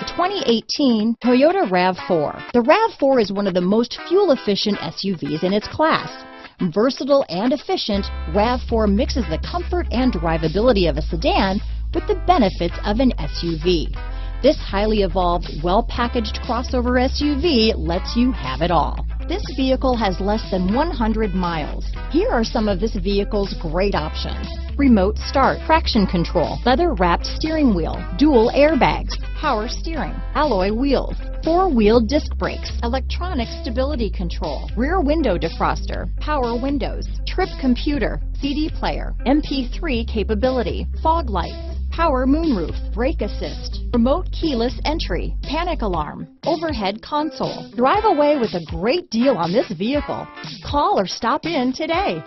2018 Toyota RAV4. The RAV4 is one of the most fuel-efficient SUVs in its class. Versatile and efficient, RAV4 mixes the comfort and drivability of a sedan with the benefits of an SUV. This highly evolved, well-packaged crossover SUV lets you have it all. This vehicle has less than 100 miles. Here are some of this vehicle's great options: remote start, traction control, leather-wrapped steering wheel, dual airbags, power steering, alloy wheels, four-wheel disc brakes, electronic stability control, rear window defroster, power windows, trip computer, CD player, MP3 capability, fog lights, power moonroof, brake assist, remote keyless entry, panic alarm, overhead console. Drive away with a great deal on this vehicle. Call or stop in today.